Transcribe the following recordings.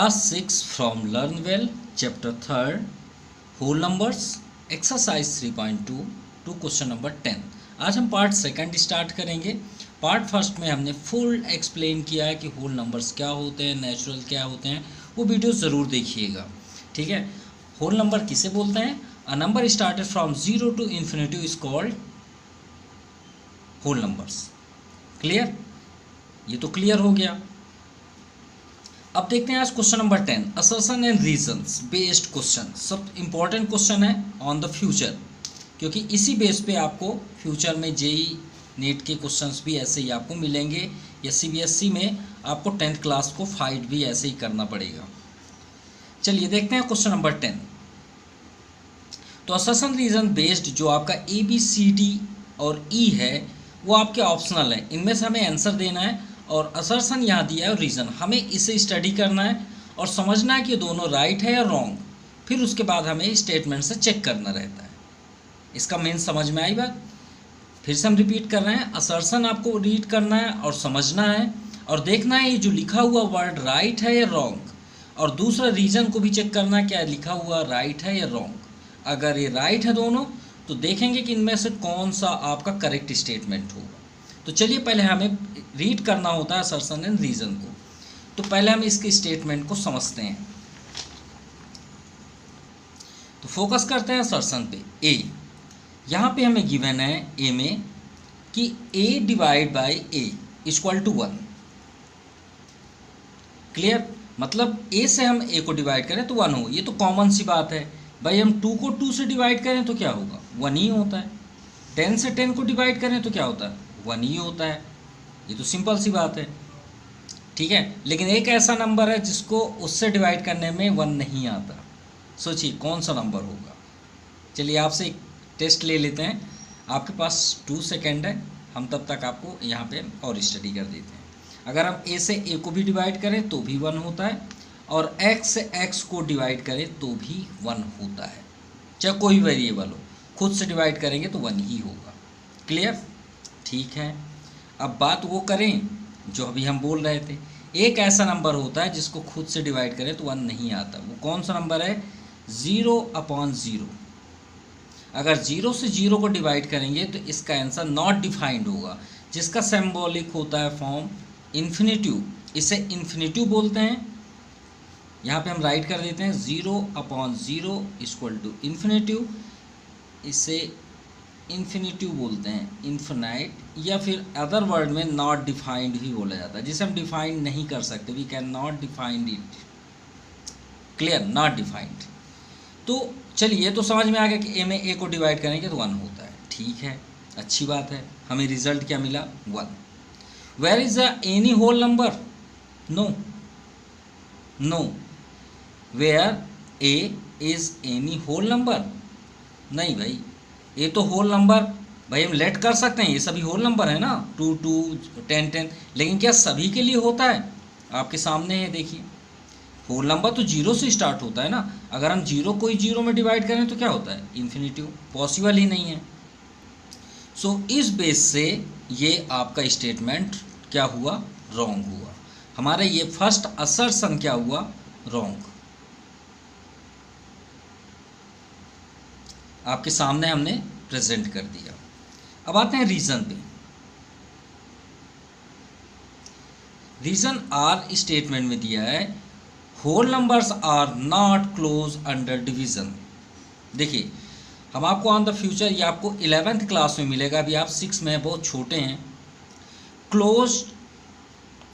Class 6 from learn well chapter 3 whole numbers exercise 3.2 to question number 10। आज हम part second start करेंगे। Part first में हमने full explain किया है कि होल नंबर्स क्या होते हैं, नेचुरल क्या होते हैं, वो वीडियो ज़रूर देखिएगा, ठीक है। होल नंबर किसे बोलते हैं? A number started from 0 to infinity is called whole numbers. Clear? ये तो क्लियर हो गया। अब देखते हैं आज question number 10, assertion and reasons based question. सब इंपॉर्टेंट क्वेश्चन है ऑन द फ्यूचर, क्योंकि इसी बेस पे आपको फ्यूचर में जेई नीट के क्वेश्चंस भी ऐसे ही आपको मिलेंगे, या सीबीएसई में आपको 10th क्लास को फाइट भी ऐसे ही करना पड़ेगा। चलिए देखते हैं क्वेश्चन नंबर 10। तो असर्शन रीजन बेस्ड जो आपका ABCD और E है वो आपके ऑप्शनल है, इनमें से हमें आंसर देना है और असर्शन यहाँ दिया है और रीज़न, हमें इसे स्टडी करना है और समझना है कि दोनों राइट है या रॉन्ग। फिर उसके बाद हमें स्टेटमेंट से चेक करना रहता है। इसका मेन समझ में आई बात? फिर से हम रिपीट कर रहे हैं, असर्शन आपको रीड करना है और समझना है और देखना है ये जो लिखा हुआ वर्ड राइट है या रॉन्ग, और दूसरा रीज़न को भी चेक करना है क्या लिखा हुआ राइट है या रॉन्ग। अगर ये राइट है दोनों तो देखेंगे कि इनमें से कौन सा आपका करेक्ट स्टेटमेंट होगा। तो चलिए पहले हमें रीड करना होता है असर्शन एंड रीजन को, तो पहले हम इसके स्टेटमेंट को समझते हैं। तो फोकस करते हैं असर्शन पे। ए, यहाँ पे हमें गिवन है ए में कि a divide by A equal to 1। Clear? मतलब a से हम a को डिवाइड करें तो 1 हो, ये तो कॉमन सी बात है भाई। हम 2 को 2 से डिवाइड करें तो क्या होगा? 1 ही होता है। 10 से 10 को डिवाइड करें तो क्या होता है? 1 ही होता है। ये तो सिंपल सी बात है, ठीक है। लेकिन एक ऐसा नंबर है जिसको उससे डिवाइड करने में 1 नहीं आता। सोचिए कौन सा नंबर होगा। चलिए आपसे एक टेस्ट ले लेते हैं। आपके पास 2 सेकेंड है, हम तब तक आपको यहाँ पे और स्टडी कर देते हैं। अगर हम a से a को भी डिवाइड करें तो भी 1 होता है, और x से x को डिवाइड करें तो भी 1 होता है। चाहे कोई वेरिएबल हो, खुद से डिवाइड करेंगे तो 1 ही होगा। क्लियर? ठीक है। अब बात वो करें जो अभी हम बोल रहे थे, एक ऐसा नंबर होता है जिसको खुद से डिवाइड करें तो 1 नहीं आता। वो कौन सा नंबर है? 0/0। अगर 0 से 0 को डिवाइड करेंगे तो इसका आंसर नॉट डिफाइंड होगा, जिसका सिंबॉलिक होता है फॉर्म इन्फिनिटिव। इसे इन्फिनिटिव बोलते हैं। यहाँ पे हम राइट कर देते हैं 0/0 इक्वल टू इन्फिनिटिव। इसे इन्फिनिटिव बोलते हैं, इन्फिनाइट, या फिर अदर वर्ड में नॉट डिफाइंड भी बोला जाता है, जिसे हम डिफाइंड नहीं कर सकते। We can not defined it. Clear? Not defined. तो चलिए ये तो समझ में आ गया कि ए में ए को डिवाइड करेंगे तो 1 होता है। ठीक है, अच्छी बात है। हमें रिजल्ट क्या मिला? 1। Where is the any whole number? No no. Where A is any whole number? नहीं भाई, ये तो होल नंबर भाई हम लेट कर सकते हैं, ये सभी होल नंबर है ना, 2 2 10 10। लेकिन क्या सभी के लिए होता है? आपके सामने है, देखिए। होल नंबर तो 0 से स्टार्ट होता है ना। अगर हम 0 को ही 0 में डिवाइड करें तो क्या होता है? इन्फिनिटिव। पॉसिबल ही नहीं है। सो इस बेस से ये आपका स्टेटमेंट क्या हुआ? रॉन्ग हुआ। हमारा ये फर्स्ट असर्शन क्या हुआ? रॉन्ग। आपके सामने हमने प्रेजेंट कर दिया। अब आते हैं रीजन पे। रीजन आर स्टेटमेंट में दिया है whole numbers are not close under division. देखिए हम आपको ऑन द फ्यूचर, ये आपको 11th क्लास में मिलेगा, अभी आप 6 में बहुत छोटे हैं। क्लोज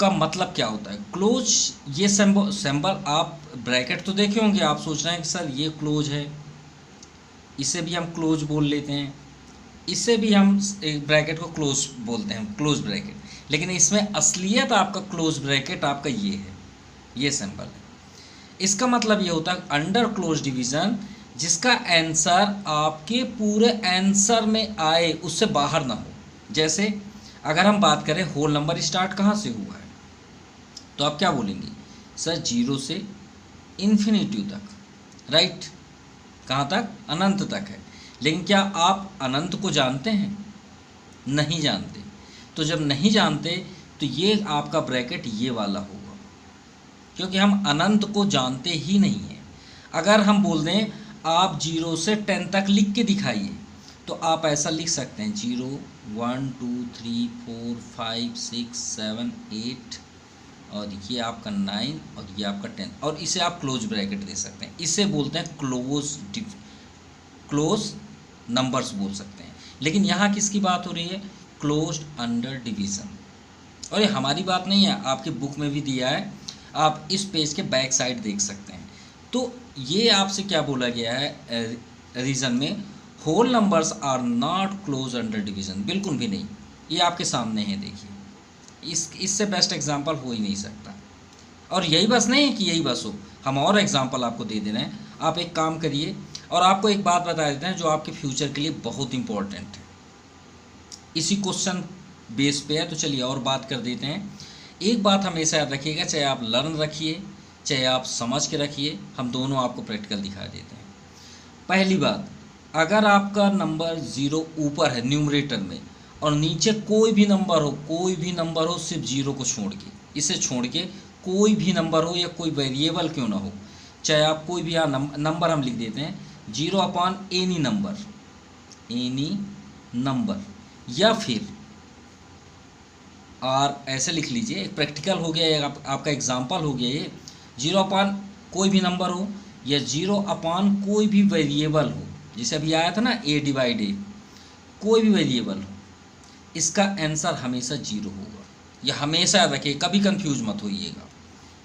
का मतलब क्या होता है? क्लोज ये सिंबल आप ब्रैकेट तो देखे होंगे, आप सोच रहे हैं कि सर ये क्लोज है, इसे भी हम क्लोज बोल लेते हैं, इसे भी हम ब्रैकेट को क्लोज बोलते हैं, क्लोज ब्रैकेट। लेकिन इसमें असलियत आपका क्लोज ब्रैकेट आपका ये है, ये सिंबल है। इसका मतलब ये होता है अंडर क्लोज डिवीज़न, जिसका आंसर आपके पूरे आंसर में आए, उससे बाहर ना हो। जैसे अगर हम बात करें होल नंबर स्टार्ट कहाँ से हुआ है, तो आप क्या बोलेंगे? सर 0 से इन्फिनिटिव तक, राइट? कहाँ तक? अनंत तक है। लेकिन क्या आप अनंत को जानते हैं? नहीं जानते। तो जब नहीं जानते तो ये आपका ब्रैकेट ये वाला होगा। क्योंकि हम अनंत को जानते ही नहीं हैं। अगर हम बोल दें आप 0 से 10 तक लिख के दिखाइए, तो आप ऐसा लिख सकते हैं 0 1 2 3 4 5 6 7 8 और ये आपका 9 और ये आपका 10, और इसे आप क्लोज ब्रैकेट दे सकते हैं। इसे बोलते हैं क्लोज नंबर्स बोल सकते हैं। लेकिन यहाँ किसकी बात हो रही है? Closed under division. और ये हमारी बात नहीं है, आपकी बुक में भी दिया है, आप इस पेज के बैक साइड देख सकते हैं। तो ये आपसे क्या बोला गया है रीज़न में, whole numbers are not close under division, बिल्कुल भी नहीं। ये आपके सामने है, देखिए, इससे बेस्ट एग्जांपल हो ही नहीं सकता। और यही बस नहीं है कि यही बस हो, हम और एग्जांपल आपको दे दे रहे हैं। आप एक काम करिए, और आपको एक बात बता देते हैं जो आपके फ्यूचर के लिए बहुत इंपॉर्टेंट है, इसी क्वेश्चन बेस पे है। तो चलिए और बात कर देते हैं। एक बात हमेशा याद रखिएगा, चाहे आप लर्न रखिए चाहे आप समझ के रखिए, हम दोनों आपको प्रैक्टिकल दिखा देते हैं। पहली बात, अगर आपका नंबर 0 ऊपर है न्यूमरेटर में और नीचे कोई भी नंबर हो सिर्फ 0 को छोड़ के, इसे छोड़ के कोई भी नंबर हो या कोई वेरिएबल क्यों ना हो, चाहे आप कोई भी नंबर हम लिख देते हैं 0 अपॉन एनी नंबर, या फिर और ऐसे लिख लीजिए, एक प्रैक्टिकल हो गया, आपका एग्जाम्पल हो गया ये। 0 अपॉन कोई भी नंबर हो या 0 अपॉन कोई भी वेरिएबल हो, जैसे अभी आया था ना a डिवाइड a, कोई भी वेरिएबल हो, इसका आंसर हमेशा 0 होगा। यह हमेशा याद रखिए, कभी कंफ्यूज मत होइएगा,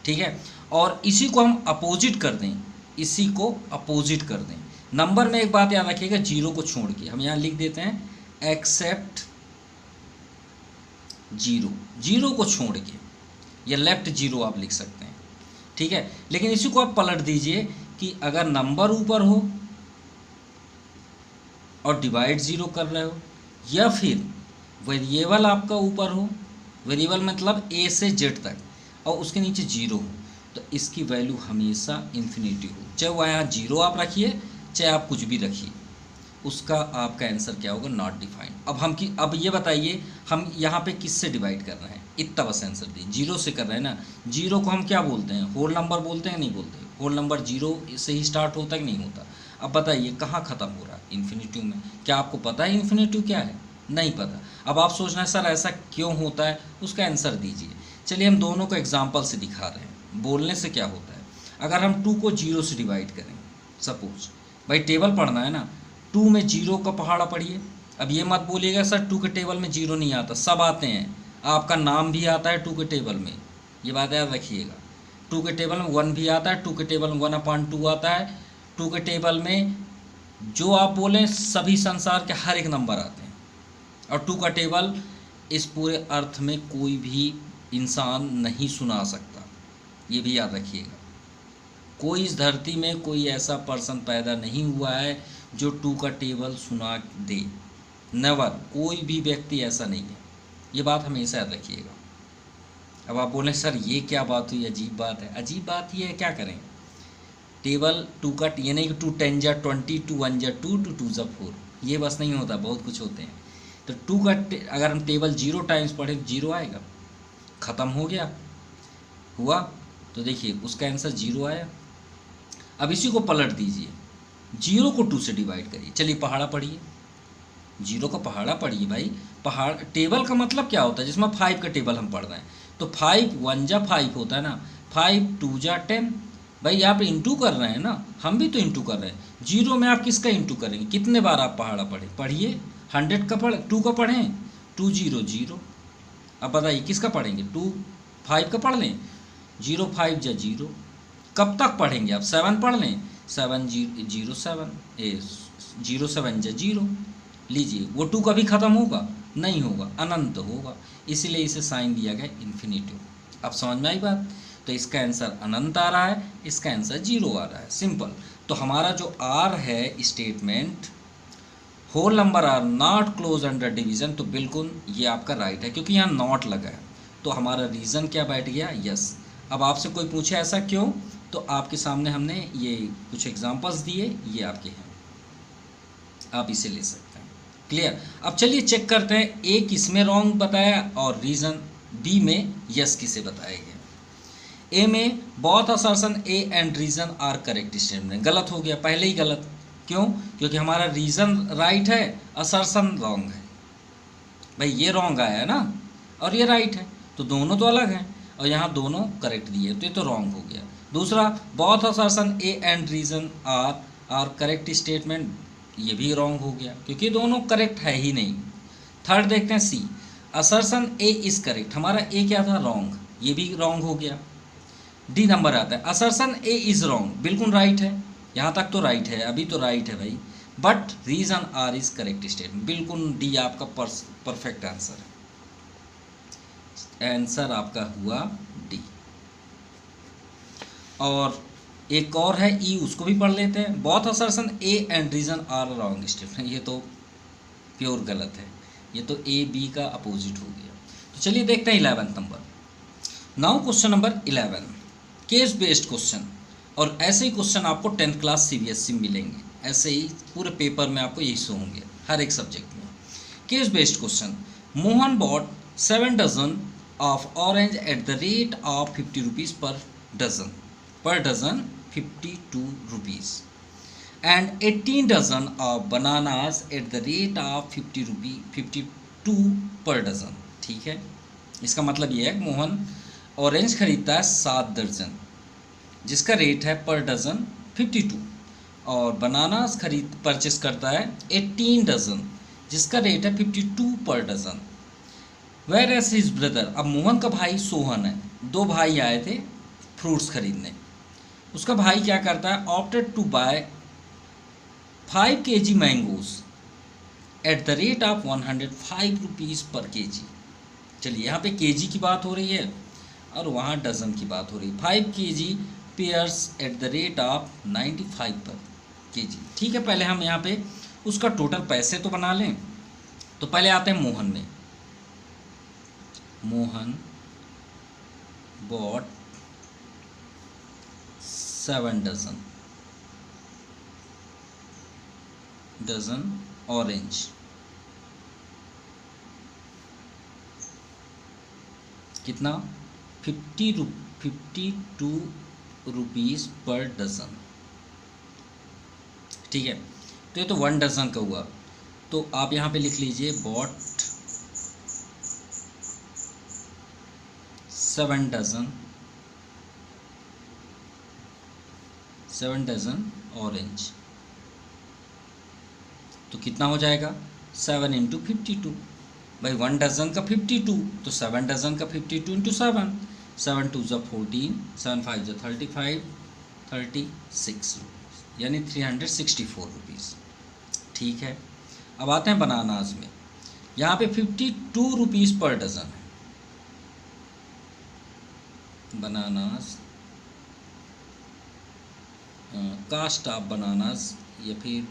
ठीक है। और इसी को हम अपोजिट कर दें, नंबर में एक बात याद रखिएगा, 0 को छोड़ के हम यहाँ लिख देते हैं एक्सेप्ट 0 को छोड़ के, या लेफ्ट 0 आप लिख सकते हैं, ठीक है। लेकिन इसी को आप पलट दीजिए कि अगर नंबर ऊपर हो और डिवाइड 0 कर रहे हो, या फिर वेरिएबल आपका ऊपर हो, वेरिएबल मतलब a से z तक, और उसके नीचे 0 हो, तो इसकी वैल्यू हमेशा इन्फिनिटी हो। चाहे वह यहाँ 0 आप रखिए चाहे आप कुछ भी रखिए, उसका आपका आंसर क्या होगा? Not defined. अब ये बताइए, हम यहाँ पे किससे डिवाइड कर रहे हैं? इतना बस आंसर दिए, 0 से कर रहे हैं ना। 0 को हम क्या बोलते हैं? होल नंबर बोलते हैं, नहीं बोलते? होल नंबर 0 से ही स्टार्ट होता है कि नहीं होता? अब बताइए कहाँ ख़त्म हो रहा है? इन्फिनिटी में। क्या आपको पता है इन्फिनिटी क्या है? नहीं पता। अब आप सोच रहे हैं सर ऐसा क्यों होता है, उसका आंसर दीजिए। चलिए हम दोनों को एग्जाम्पल से दिखा रहे हैं, बोलने से क्या होता है। अगर हम 2 को 0 से डिवाइड करें, सपोज भाई टेबल पढ़ना है ना, 2 में 0 का पहाड़ा पढ़िए। अब ये मत बोलिएगा सर 2 के टेबल में 0 नहीं आता, सब आते हैं, आपका नाम भी आता है 2 के टेबल में, ये बात याद रखिएगा। 2 के टेबल में 1 भी आता है, 2 के टेबल में 1/2 आता है, 2 के टेबल में जो आप बोलें सभी संसार के हर एक नंबर आते हैं। और 2 का टेबल इस पूरे अर्थ में कोई भी इंसान नहीं सुना सकता, ये भी याद रखिएगा। कोई इस धरती में कोई ऐसा पर्सन पैदा नहीं हुआ है जो 2 का टेबल सुना दे, नेवर, कोई भी व्यक्ति ऐसा नहीं है, ये बात हमेशा याद रखिएगा। अब आप बोलें सर ये क्या बात हुई, अजीब बात है। अजीब बात ये है, क्या करें, टेबल 2 का, ये नहीं कि 2 10 जा 20, 2 1 जा 2, 2 2 जा 4, ये बस नहीं होता, बहुत कुछ होते हैं। तो 2 का अगर हम टेबल 0 टाइम्स पढ़े तो 0 आएगा, ख़त्म हो गया, हुआ। तो देखिए उसका आंसर 0 आया। अब इसी को पलट दीजिए, 0 को 2 से डिवाइड करिए। चलिए पहाड़ा पढ़िए, 0 का पहाड़ा पढ़िए भाई। पहाड़ टेबल का मतलब क्या होता है? जिसमें 5 का टेबल हम पढ़ रहे हैं, तो 5 1 जा 5 होता है ना, 5 2 जा 10। भाई आप इंटू कर रहे हैं ना, हम भी तो इंटू कर रहे हैं। 0 में आप किसका इंटू करेंगे? कितने बार आप पहाड़ा पढ़िए। 100 का 2 का पढ़ें, 2 0 0। अब बताइए किसका पढ़ेंगे? 2 5 का पढ़ लें, 0 5 जा 0। कब तक पढ़ेंगे आप? 7 पढ़ लें, 7 0 7 0 7 जा 0। लीजिए वो 2 कभी ख़त्म होगा? नहीं होगा, अनंत होगा, इसीलिए इसे साइन दिया गया इन्फिनिटी। अब समझ में आई बात? तो इसका आंसर अनंत आ रहा है, इसका आंसर 0 आ रहा है, सिंपल। तो हमारा जो आर है statement, whole number are not close under division, तो बिल्कुल ये आपका राइट है, क्योंकि यहाँ नॉट लगा है। तो हमारा रीज़न क्या बैठ गया? यस। अब आपसे कोई पूछे ऐसा क्यों, तो आपके सामने हमने ये कुछ एग्जांपल्स दिए, ये आपके हैं, आप इसे ले सकते हैं। क्लियर? अब चलिए चेक करते हैं, ए किस में रॉन्ग बताया और रीज़न बी में यस किसे बताया गया। ए में both assertion A and reason are correct statement, गलत हो गया, पहले ही गलत। क्यों? क्योंकि हमारा रीज़न राइट है, असर्शन रॉन्ग है। भाई ये रॉन्ग आया है ना, और ये राइट है, तो दोनों तो अलग हैं, और यहाँ दोनों करेक्ट दिए, तो ये तो रॉन्ग हो गया। दूसरा, both assertion A and reason are correct statement, ये भी रॉन्ग हो गया, क्योंकि दोनों करेक्ट है ही नहीं। थर्ड देखते हैं सी, असर्शन ए इज़ करेक्ट, हमारा ए क्या था? रॉन्ग, ये भी रॉन्ग हो गया। डी नंबर आता है, असर्शन ए इज़ रॉन्ग, बिल्कुल राइट है, यहाँ तक तो राइट है, अभी तो राइट है भाई, but reason R is correct statement, बिल्कुल डी आपका परफेक्ट आंसर है। आंसर आपका हुआ डी। और एक और है ई, उसको भी पढ़ लेते हैं। Both assertion A and reason are wrong statement, ये तो प्योर गलत है, ये तो ए बी का अपोजिट हो गया। तो चलिए देखते हैं 11 number. Now question number 11, case based question, और ऐसे ही क्वेश्चन आपको 10th क्लास CBSE मिलेंगे, ऐसे ही पूरे पेपर में आपको यही शो होंगे हर एक सब्जेक्ट में। Case based question, Mohan bought 7 dozen of orange at the rate of 50 rupees per dozen, 52 rupees, and 18 dozen of bananas at the rate of 52 per dozen. ठीक है, इसका मतलब ये है कि मोहन ऑरेंज खरीदता है 7 दर्जन, जिसका रेट है पर डज़न 52, और बनानास परचेस करता है 18 डज़न, जिसका रेट है 52 per dozen. Whereas his brother, अब मोहन का भाई सोहन है, दो भाई आए थे फ्रूट्स खरीदने, उसका भाई क्या करता है? Opted to buy 5 kg mangoes at the rate of 105 rupees per KG. चलिए, यहाँ पे केजी की बात हो रही है और वहाँ डज़न की बात हो रही है। 5 kg pairs eight the rate of 95 पर केजी। ठीक है, पहले हम यहाँ पे उसका टोटल पैसे तो बना लें। तो पहले आते हैं मोहन में। मोहन बॉट 7 डजन ऑरेंज, कितना? 52 रुपीज़ पर डज़न। ठीक है, तो ये तो 1 डज़न का हुआ, तो आप यहाँ पे लिख लीजिए बॉट 7 डज़न ऑरेंज, तो कितना हो जाएगा? 7 × 52, भाई 1 डज़न का 52, तो 7 डज़न का 52 × 7, 7 2 = 14, 7 5 = 35, 36 रुपीज़, यानी 364 रुपीज़। ठीक है, अब आते हैं बनानास में। यहाँ पे 52 रुपीज़ पर डज़न है। बनानास, कास्ट ऑफ बनानास या फिर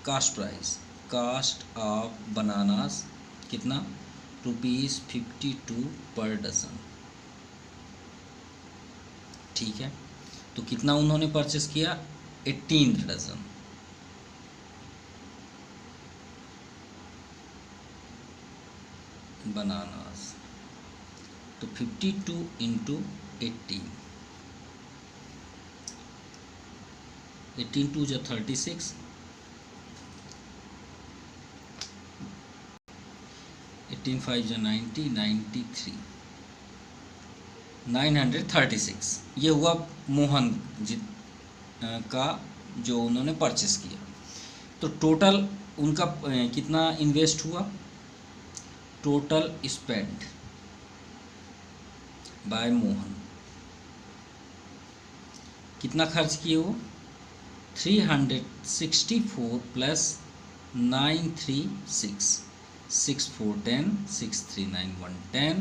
cost price, cost of bananas कितना? ₹52 पर डज़न। ठीक है, तो कितना उन्होंने परचेस किया? 18 डज़न। बनानास, तो 52 × 18, 18 2 = 36, 18 5 = 90, 93, 936। ये हुआ मोहन का जो उन्होंने परचेस किया। तो टोटल उनका कितना इन्वेस्ट हुआ? टोटल स्पेंड बाय मोहन, कितना खर्च किए वो? 364 + 936, 6 4 10, 6 3 9 1 10,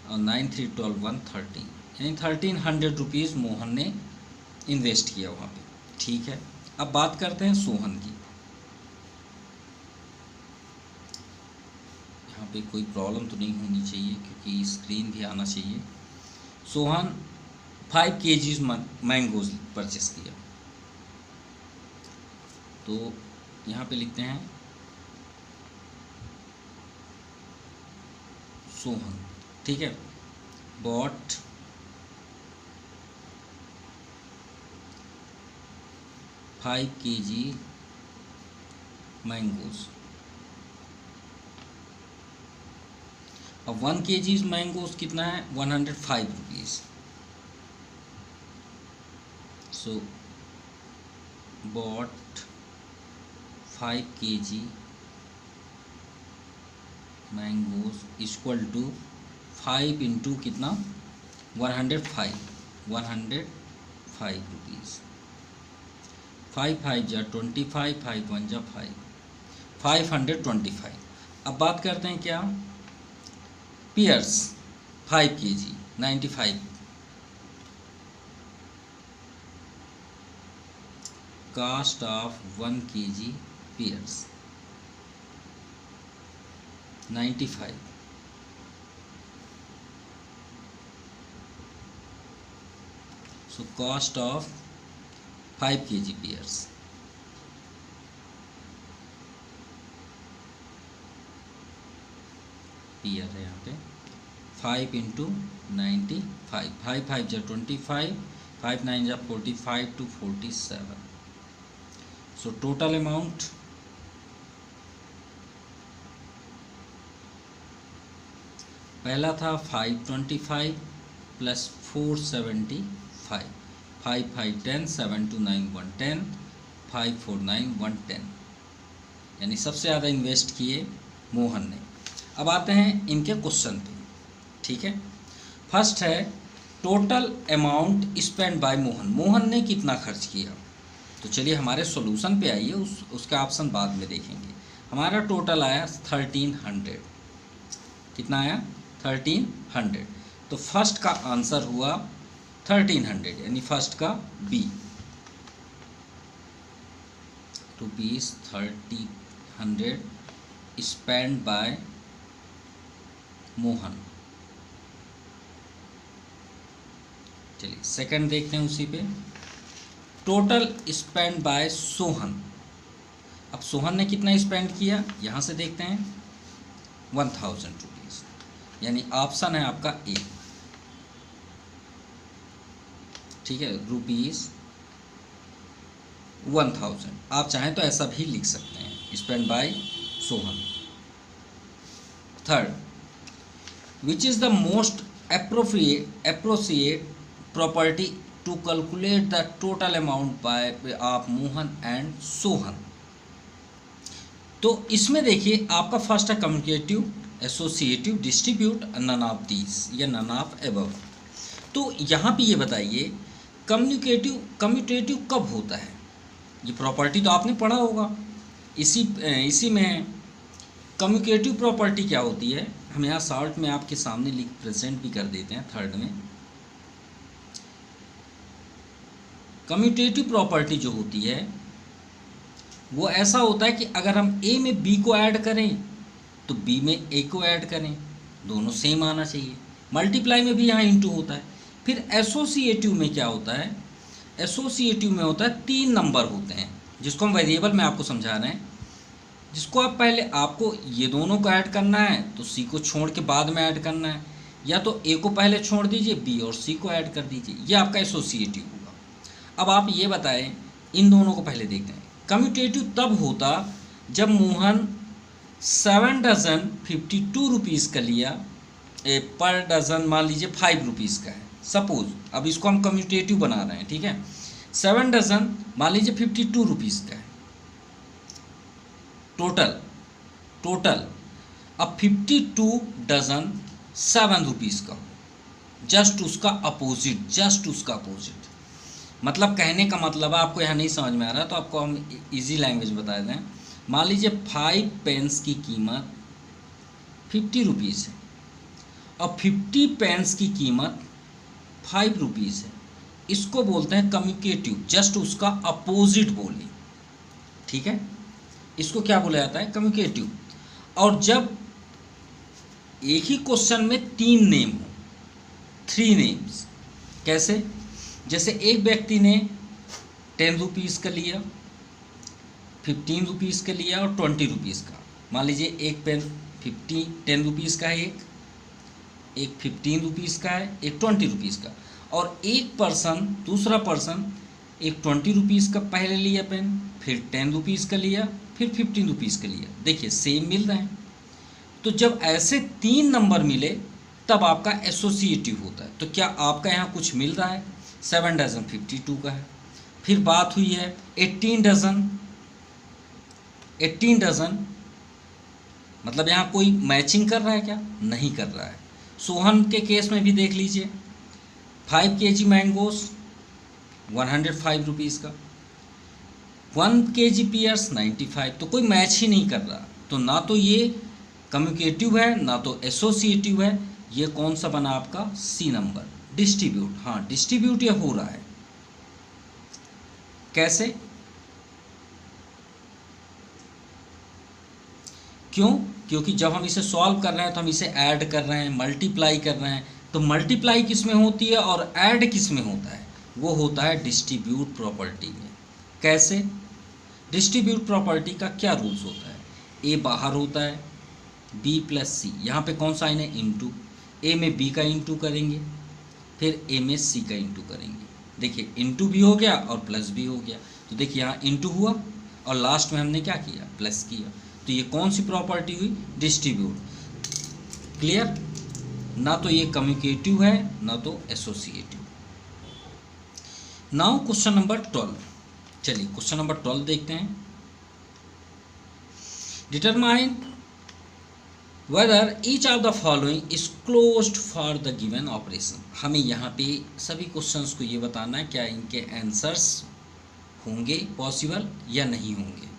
और 9 3 12 1 13, यानी 1300 रुपीज़ मोहन ने इन्वेस्ट किया वहाँ पे। ठीक है, अब बात करते हैं सोहन की। यहाँ पे कोई प्रॉब्लम तो नहीं होनी चाहिए, क्योंकि स्क्रीन भी आना चाहिए। सोहन 5 kg मैंगोज परचेस किया, तो यहाँ पे लिखते हैं सोहन। ठीक है, बॉट 5 kg मैंगोज। अब 1 kg मैंगोज कितना है, 105 rupees. So bought 5 kg mangoes equal to 5 into कितना, 105 रुपीज़। 5 5 जा 25, 5 1 जा 5, 525। अब बात करते हैं क्या, pears 5 kg 95, cost of 1 kg pears 95, so cost of 5 kg pears, pear है यहाँ पे 5 इंटू 95, 5 5 जा 25, 5 9 जा 45 to 47, so total amount पहला था 525 प्लस 475, 5 5 10, 7 2 9 110, 5 4 9 110, यानी सबसे ज़्यादा इन्वेस्ट किए मोहन ने। अब आते हैं इनके क्वेश्चन पे, ठीक है। फर्स्ट है total amount spend by Mohan, Mohan ने कितना खर्च किया। तो चलिए हमारे सॉल्यूशन पे आइए, उसका ऑप्शन बाद में देखेंगे। हमारा टोटल आया 1300, कितना आया 1300, तो फर्स्ट का आंसर हुआ 1300, यानी फर्स्ट का बी, ₹1300 स्पेंड बाय मोहन। चलिए सेकंड देखते हैं उसी पे, टोटल स्पेंड बाय सोहन। अब सोहन ने कितना स्पेंड किया, यहाँ से देखते हैं 1000 रुपीज़, यानी ऑप्शन है आपका ए, ठीक है, ₹1000। आप चाहें तो ऐसा भी लिख सकते हैं, spend by Sohan. Third, which is the most appropriate property to calculate the total amount by of Mohan and Sohan. तो इसमें देखिए आपका फर्स्ट है communicative, associative, distribute, none of these या नन ऑफ एबव। तो यहाँ पे ये बताइए कम्यूटेटिव कब होता है, ये प्रॉपर्टी तो आपने पढ़ा होगा, इसी में है। कम्यूटेटिव प्रॉपर्टी क्या होती है, हम यहाँ शॉर्ट में आपके सामने लिख प्रेजेंट भी कर देते हैं थर्ड में। कम्यूटेटिव प्रॉपर्टी जो होती है वो ऐसा होता है कि अगर हम ए में बी को ऐड करें तो बी में ए को ऐड करें, दोनों सेम आना चाहिए। मल्टीप्लाई में भी यहाँ इंटू होता है। फिर एसोसिएटिव में क्या होता है, एसोसिएटिव में होता है 3 नंबर होते हैं, जिसको हम वेरिएबल में आपको समझा रहे हैं, जिसको आप पहले आपको ये दोनों को ऐड करना है तो सी को छोड़ के बाद में ऐड करना है, या तो ए को पहले छोड़ दीजिए, बी और सी को ऐड कर दीजिए, ये आपका एसोसिएटिव होगा। अब आप ये बताएं, इन दोनों को पहले देखते हैं। कम्यूटेटिव तब होता जब मोहन 7 डजन 52 रुपीज़ का लिया, पर डजन मान लीजिए 5 रुपीज़ का है सपोज, अब इसको हम कम्यूटेटिव बना रहे हैं, ठीक है। 7 डजन मान लीजिए 52 रुपीज़ का है टोटल। अब 52 डजन 7 रुपीज़ का हो, जस्ट उसका अपोजिट। मतलब कहने का मतलब है, आपको यहाँ नहीं समझ में आ रहा तो आपको हम इजी लैंग्वेज बता दें। मान लीजिए 5 पेन्स की कीमत 50 रुपीज़ है और 50 पेन्स की कीमत 5 रुपीज़ है, इसको बोलते हैं कम्यूटेटिव, जस्ट उसका अपोजिट बोली, ठीक है। इसको क्या बोला जाता है, कम्यूटेटिव। और जब एक ही क्वेश्चन में 3 नेम हो, 3 नेम्स, कैसे, जैसे एक व्यक्ति ने 10 रुपीज़ का लिया, 15 रुपीज़ का लिया और 20 रुपीज़ का। मान लीजिए एक पेन 10 रुपीज़ का है, एक 15 रुपीज़ का है, एक 20 रुपीज़ का। और दूसरा पर्सन एक 20 रुपीज़ का पहले लिया पेन, फिर 10 रुपीज़ का लिया, फिर 15 रुपीज़ का लिया, देखिए सेम मिल रहे हैं। तो जब ऐसे 3 नंबर मिले तब आपका एसोसिएटिव होता है। तो क्या आपका यहाँ कुछ मिल रहा है? 7 डजन 52 का है। फिर बात हुई है 18 डजन, 18 डजन मतलब यहाँ कोई मैचिंग कर रहा है क्या? नहीं कर रहा है। सोहन के केस में भी देख लीजिए, 5 kg मैंगोस 105 रुपीज़ का, 1 kg पियर्स 95, तो कोई मैच ही नहीं कर रहा। तो ना तो ये कम्युनिकेटिव है ना तो एसोसिएटिव है। ये कौन सा बना आपका? C number, distribute. हाँ, डिस्ट्रीब्यूट ये हो रहा है। कैसे? क्यों? क्योंकि जब हम इसे सॉल्व कर रहे हैं तो हम इसे ऐड कर रहे हैं, मल्टीप्लाई कर रहे हैं। तो मल्टीप्लाई किस में होती है और ऐड किस में होता है? वो होता है डिस्ट्रीब्यूट प्रॉपर्टी में। कैसे? डिस्ट्रीब्यूट प्रॉपर्टी का क्या रूल्स होता है? ए बाहर होता है, बी प्लस सी, यहाँ पे कौन साइन है? इंटू। ए में बी का इंटू करेंगे, फिर ए में सी का इंटू करेंगे। देखिए इंटू भी हो गया और प्लस भी हो गया। तो देखिए यहाँ इंटू हुआ और लास्ट में हमने क्या किया? प्लस किया। तो ये कौन सी प्रॉपर्टी हुई? डिस्ट्रीब्यूट। क्लियर? ना तो ये कम्युनिकेटिव है ना तो एसोसिएटिव। Now question number 12। चलिए क्वेश्चन नंबर 12 देखते हैं। Determine whether each of the following is closed for the given operation. हमें यहाँ पे सभी क्वेश्चंस को ये बताना है क्या इनके आंसर्स होंगे पॉसिबल या नहीं होंगे।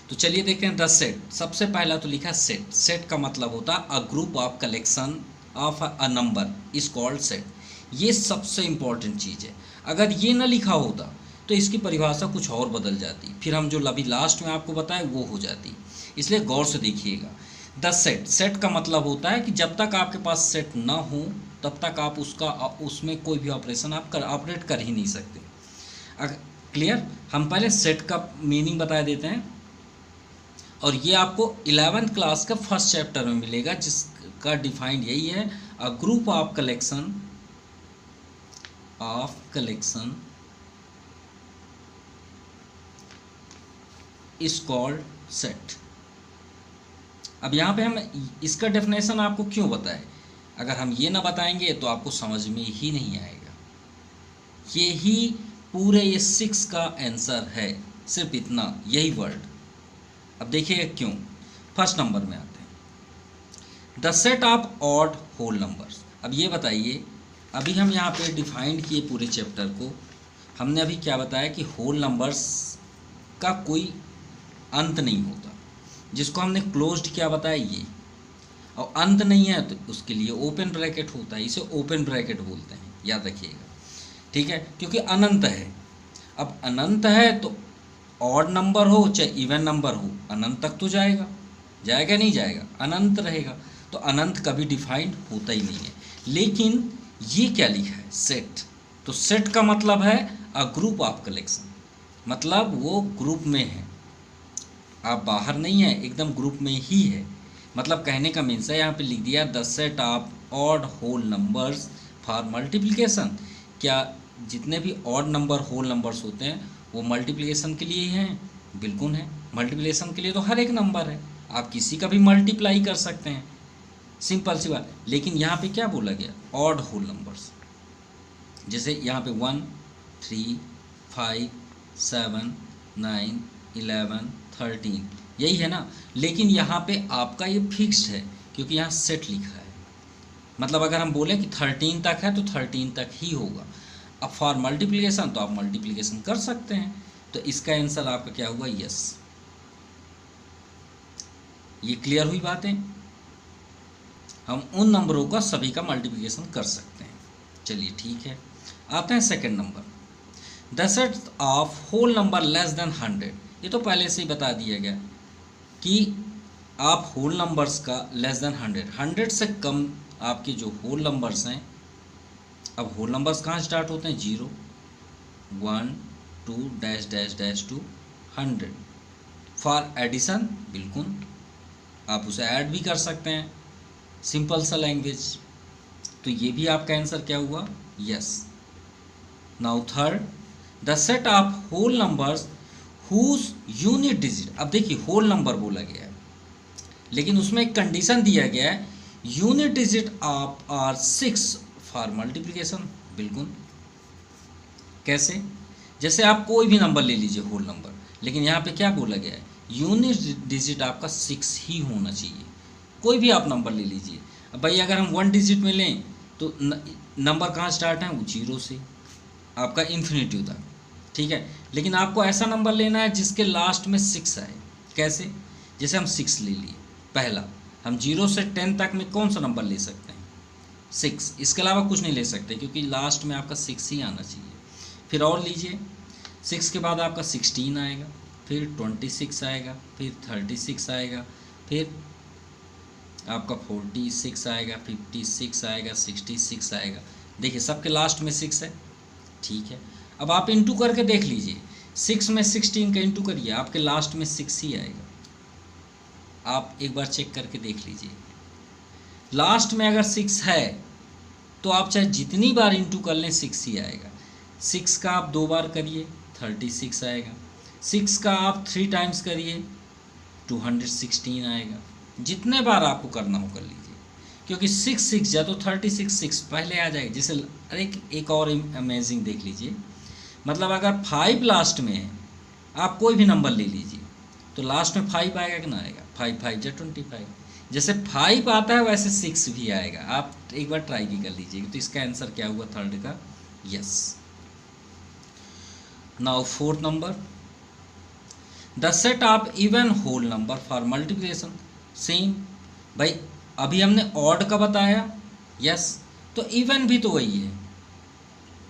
तो चलिए देखते हैं। द सेट, सबसे पहला तो लिखा सेट। सेट का मतलब होता है a group of collection of a number is called set. ये सबसे इंपॉर्टेंट चीज़ है। अगर ये ना लिखा होता तो इसकी परिभाषा कुछ और बदल जाती, फिर हम जो अभी लास्ट में आपको बताए वो हो जाती। इसलिए गौर से देखिएगा। द सेट, सेट का मतलब होता है कि जब तक आपके पास सेट ना हो तब तक आप उसमें कोई भी ऑपरेशन आप ऑपरेट कर ही नहीं सकते। क्लियर? हम पहले सेट का मीनिंग बता देते हैं और ये आपको 11th क्लास का फर्स्ट चैप्टर में मिलेगा, जिसका डिफाइंड यही है, a group of collection is called set. अब यहाँ पे हम इसका डेफिनेशन आपको क्यों बताएं? अगर हम ये ना बताएंगे तो आपको समझ में ही नहीं आएगा। ये ही पूरे ये 6 का आंसर है, सिर्फ इतना, यही वर्ड। अब देखिएगा क्यों। फर्स्ट नंबर में आते हैं, the set of odd whole numbers. अब ये बताइए, अभी हम यहाँ पे डिफाइंड किए पूरे चैप्टर को। हमने अभी क्या बताया कि होल नंबर्स का कोई अंत नहीं होता, जिसको हमने क्लोज्ड क्या बताया ये, और अंत नहीं है तो उसके लिए ओपन ब्रैकेट होता है, इसे ओपन ब्रैकेट बोलते हैं, याद रखिएगा। ठीक है, क्योंकि अनंत है। अब अनंत है तो ऑड नंबर हो चाहे इवन नंबर हो, अनंत तक तो जाएगा, जाएगा नहीं जाएगा, अनंत रहेगा। तो अनंत कभी डिफाइंड होता ही नहीं है। लेकिन ये क्या लिखा है? सेट। तो सेट का मतलब है अ ग्रुप ऑफ कलेक्शन, मतलब वो ग्रुप में है, आप बाहर नहीं है, एकदम ग्रुप में ही है। मतलब कहने का मीन्स है, यहाँ पे लिख दिया the set of odd whole numbers for multiplication. क्या जितने भी ऑड नंबर होल नंबर्स होते हैं वो मल्टीप्लिकेशन के लिए ही हैं? बिल्कुल है। मल्टीप्लिकेशन के लिए तो हर एक नंबर है, आप किसी का भी मल्टीप्लाई कर सकते हैं, सिंपल सी बात। लेकिन यहाँ पे क्या बोला गया? Odd whole numbers. जैसे यहाँ पे 1, 3, 5, 7, 9, 11, 13, यही है ना। लेकिन यहाँ पे आपका ये फिक्स्ड है क्योंकि यहाँ सेट लिखा है। मतलब अगर हम बोलें कि 13 तक है तो 13 तक ही होगा। अब फॉर मल्टीप्लिकेशन तो आप मल्टीप्लिकेशन कर सकते हैं। तो इसका आंसर आपका क्या हुआ? यस। ये क्लियर हुई बातें? हम उन नंबरों का सभी का मल्टीप्लिकेशन कर सकते हैं। चलिए ठीक है, आते हैं second number. The set of whole number less than 100। ये तो पहले से ही बता दिया गया कि आप होल नंबर्स का लेस देन 100 से कम आपके जो होल नंबर्स हैं। अब होल नंबर्स कहाँ स्टार्ट होते हैं? 0, 1, 2 dash dash dash to 100। For addition बिल्कुल आप उसे ऐड भी कर सकते हैं, सिंपल सा लैंग्वेज। तो ये भी आपका आंसर क्या हुआ? Yes. Now third, the set of whole numbers whose unit digit, अब देखिए होल नंबर बोला गया है लेकिन उसमें एक कंडीशन दिया गया है, unit digit of are 6 for multiplication. बिल्कुल, कैसे? जैसे आप कोई भी नंबर ले लीजिए होल नंबर, लेकिन यहाँ पे क्या बोला गया है, यूनिट डिजिट आपका 6 ही होना चाहिए। कोई भी आप नंबर ले लीजिए। अब भाई अगर हम 1 डिजिट में लें तो नंबर कहाँ स्टार्ट है, वो 0 से आपका इन्फिनिटी तक, ठीक है। लेकिन आपको ऐसा नंबर लेना है जिसके लास्ट में 6 आए। कैसे? जैसे हम 6 ले लिए, पहला हम 0 से 10 तक में कौन सा नंबर ले सकते हैं, 6, इसके अलावा कुछ नहीं ले सकते क्योंकि लास्ट में आपका 6 ही आना चाहिए। फिर और लीजिए, 6 के बाद आपका 16 आएगा, फिर 26 आएगा, फिर 36 आएगा, फिर आपका 46 आएगा, 56 आएगा, 66 आएगा। देखिए सबके लास्ट में 6 है, ठीक है। अब आप इंटू करके देख लीजिए, 6 में 16 का इंटू करिए, आपके लास्ट में 6 ही आएगा। आप एक बार चेक करके देख लीजिए, लास्ट में अगर 6 है तो आप चाहे जितनी बार इंटू कर लें 6 ही आएगा। 6 का आप 2 बार करिए 36 आएगा, 6 का आप 3 टाइम्स करिए 216 आएगा। जितने बार आपको करना हो कर लीजिए, क्योंकि 6 या तो 36 पहले आ जाएगा। जैसे अरे एक और अमेजिंग देख लीजिए, मतलब अगर 5 लास्ट में है, आप कोई भी नंबर ले लीजिए तो लास्ट में 5 आएगा कि ना आएगा, 5 5 या 25। जैसे 5 आता है वैसे 6 भी आएगा। आप एक बार ट्राई भी कर लीजिए। तो इसका आंसर क्या हुआ, थर्ड का yes. Now fourth number, the set of even whole number for multiplication. Same भाई, अभी हमने ऑड का बताया, यस, तो इवन भी तो वही है,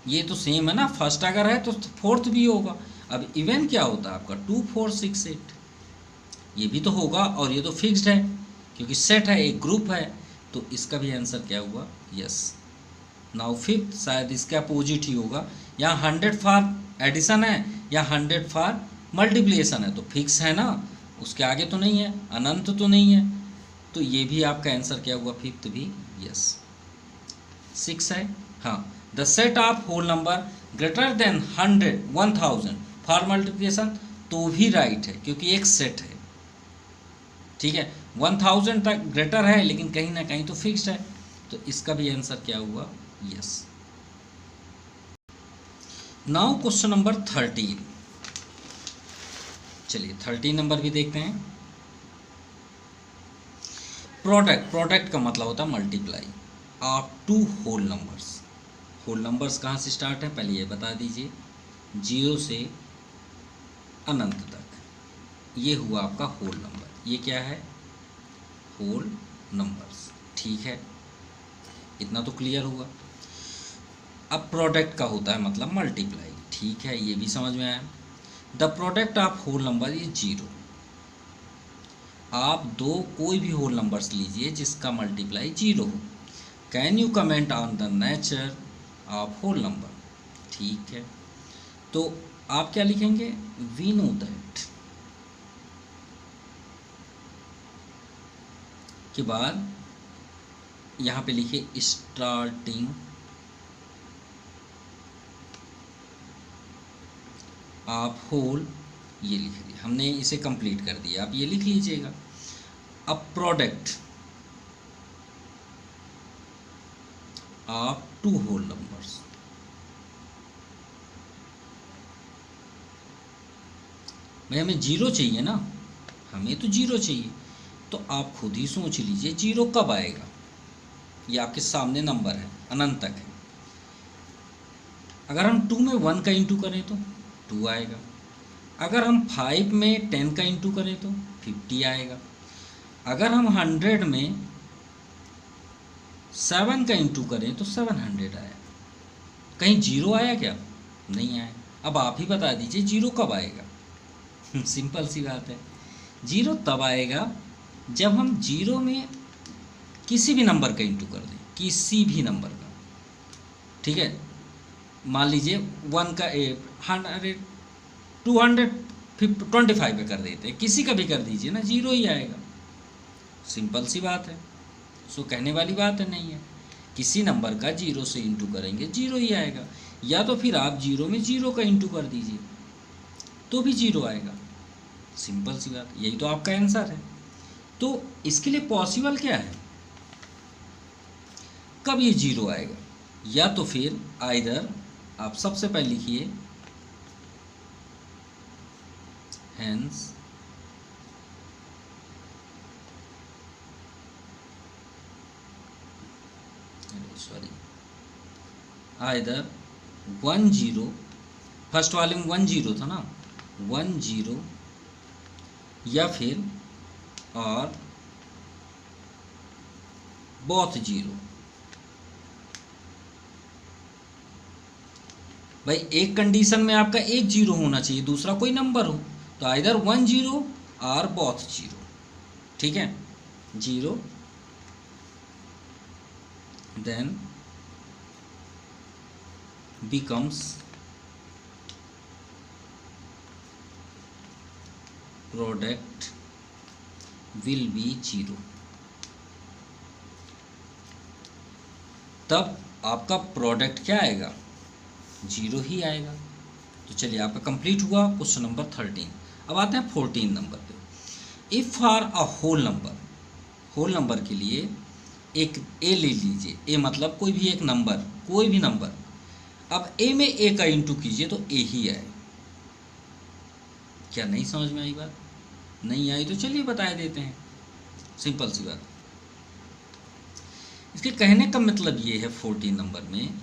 ये तो सेम है ना। फर्स्ट अगर है तो फोर्थ भी होगा। अब इवन क्या होता है आपका 2 4 6 8, ये भी तो होगा, और ये तो फिक्स्ड है क्योंकि सेट है, एक ग्रुप है, तो इसका भी आंसर क्या हुआ, यस। नाउ फिफ्थ, शायद इसका अपोजिट ही होगा। यहाँ 100 फॉर एडिशन है या 100 फॉर मल्टीप्लिकेशन है, तो फिक्स है ना, उसके आगे तो नहीं है, अनंत तो नहीं है, तो ये भी आपका आंसर क्या हुआ, फिफ्थ भी यस। 6 है, हाँ। The set of whole number greater than 100 1000 for multiplication, तो भी राइट है क्योंकि एक सेट है, ठीक है। 1000 तक ग्रेटर है लेकिन कहीं ना कहीं तो फिक्स्ड है, तो इसका भी आंसर क्या हुआ, यस। नाउ क्वेश्चन नंबर 13, चलिए 13 नंबर भी देखते हैं। प्रोडक्ट, प्रोडक्ट का मतलब होता है multiply of 2 whole numbers. Whole numbers कहाँ से स्टार्ट है पहले ये बता दीजिए, 0 से अनंत तक, ये हुआ आपका होल नंबर। ये क्या है, होल नंबर्स, ठीक है, इतना तो क्लियर हुआ। अब प्रोडक्ट का होता है मतलब मल्टीप्लाई, ठीक है, ये भी समझ में आया। The product of whole number is 0। आप दो कोई भी होल नंबर्स लीजिए जिसका मल्टीप्लाई 0 हो। Can you comment on the nature of whole number, ठीक है, तो आप क्या लिखेंगे, वी नो दैट के बाद यहाँ पे लिखिए स्टार्टिंग आप होल, ये लिख दिया हमने, इसे कंप्लीट कर दिया, आप ये लिख लीजिएगा। अब प्रोडक्ट ऑफ 2 होल नंबर्स, भाई हमें 0 चाहिए ना, हमें तो 0 चाहिए, तो आप खुद ही सोच लीजिए 0 कब आएगा। ये आपके सामने नंबर है, अनंत तक है। अगर हम 2 में 1 का इंटू करें तो 2 आएगा। अगर हम 5 में 10 का इंटू करें तो 50 आएगा। अगर हम 100 में 7 का इंटू करें तो 700 आया। कहीं 0 आया क्या, नहीं आया। अब आप ही बता दीजिए 0 कब आएगा। सिंपल सी बात है, 0 तब आएगा जब हम 0 में किसी भी नंबर का इंटू कर दें, किसी भी नंबर का, ठीक है। मान लीजिए 1 का 100 225 पे कर देते हैं, किसी का भी कर दीजिए ना, 0 ही आएगा। सिंपल सी बात है, सो कहने वाली बात है नहीं है। किसी नंबर का 0 से इंटू करेंगे 0 ही आएगा। या तो फिर आप 0 में 0 का इंटू कर दीजिए तो भी 0 आएगा। सिंपल सी बात, यही तो आपका आंसर है। तो इसके लिए पॉसिबल क्या है, कब ये 0 आएगा? या तो फिर आइदर आप सबसे पहले लिखिए hence सॉरी आइदर 1 0, फर्स्ट वाले में 1 0 था ना, 1 0 या फिर और बोथ 0। भाई एक कंडीशन में आपका एक 0 होना चाहिए, दूसरा कोई नंबर हो, तो आइदर 1 0 और बोथ 0। ठीक है, 0 then becomes product will be 0। तब आपका प्रोडक्ट क्या आएगा, 0 ही आएगा। तो चलिए आपका कंप्लीट हुआ क्वेश्चन नंबर 13। अब आते हैं 14 नंबर पे। If for a whole number के लिए एक ए ले लीजिए, ए मतलब कोई भी एक नंबर, कोई भी नंबर। अब ए में ए का इंटू कीजिए तो ए ही आए। क्या नहीं समझ में आई बात? नहीं आई तो चलिए बता देते हैं, सिंपल सी बात। इसके कहने का मतलब ये है 14 नंबर में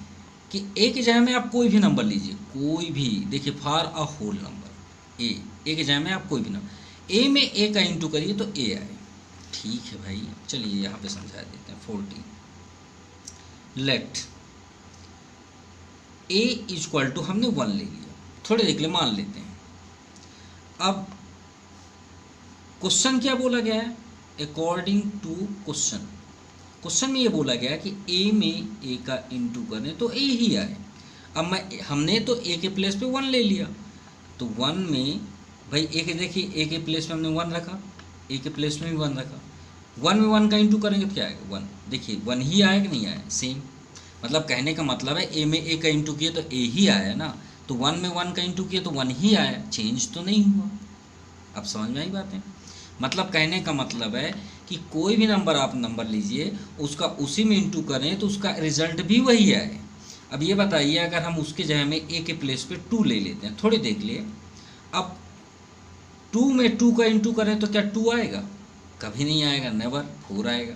कि ए के जगह में आप कोई भी नंबर लीजिए, कोई भी, देखिए for a whole number a के जगह में आप कोई भी नंबर, ए में ए का इंटू करिए तो ए आए। ठीक है भाई, चलिए यहाँ पे समझा देते हैं। 14 लेट ए इक्वल टू, हमने 1 ले लिया, थोड़े देख ले मान लेते हैं। अब क्वेश्चन क्या बोला गया है, अकॉर्डिंग टू क्वेश्चन में ये बोला गया कि ए में ए का इंटू करें तो ए ही आए। अब हमने तो ए के प्लेस पे 1 ले लिया, तो 1 में भाई ए के, देखिए ए के प्लेस पे हमने 1 रखा, ए के प्लेस में भी 1 रखा, 1 में 1 का इंटू करेंगे तो क्या आएगा 1। देखिए 1 ही आएगा, नहीं आया, सेम। मतलब कहने का मतलब है ए में ए का इंटू किया तो ए ही आया ना, तो 1 में 1 का इंटू किया तो 1 ही आया, चेंज तो नहीं हुआ। अब समझ में आई बातें? मतलब कहने का मतलब है कि कोई भी नंबर आप नंबर लीजिए, उसका उसी में इंटू करें तो उसका रिजल्ट भी वही आए। अब ये बताइए, अगर हम उसके जगह में ए के प्लेस पे 2 ले लेते हैं, थोड़े देख लिए, अब 2 में 2 का इंटू करें तो क्या 2 आएगा? कभी नहीं आएगा, नेवर, 4 आएगा।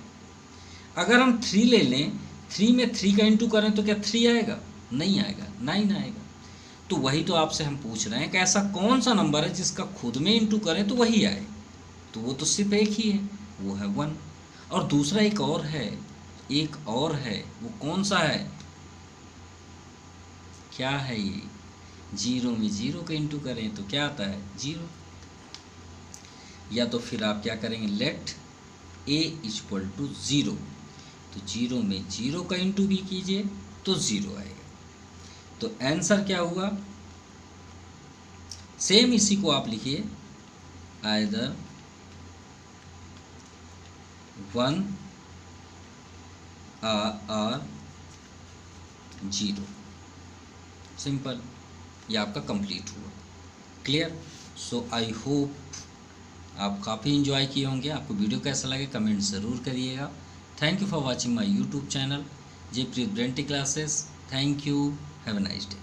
अगर हम 3 ले लें, 3 में 3 का इंटू करें तो क्या 3 आएगा? नहीं आएगा, 9 आएगा। तो वही तो आपसे हम पूछ रहे हैं कि ऐसा कौन सा नंबर है जिसका खुद में इंटू करें तो वही आए? तो वो तो सिर्फ एक ही है, वो है 1। और दूसरा एक और है, वो कौन सा है? क्या है ये? 0 में 0 का इंटू करें तो क्या आता है? 0। या तो फिर आप क्या करेंगे, लेट ए इक्वल टू 0, तो 0 में 0 का इंटू भी कीजिए तो 0 आएगा। तो आंसर क्या हुआ? सेम इसी को आप लिखिए, आइदर 1 और 0। सिंपल, ये आपका कंप्लीट हुआ। क्लियर? सो आई होप आप काफ़ी इन्जॉय किए होंगे। आपको वीडियो कैसा लगे कमेंट ज़रूर करिएगा। Thank you for watching my YouTube channel J प्री ब्रेंटी classes. Thank you, have a nice day.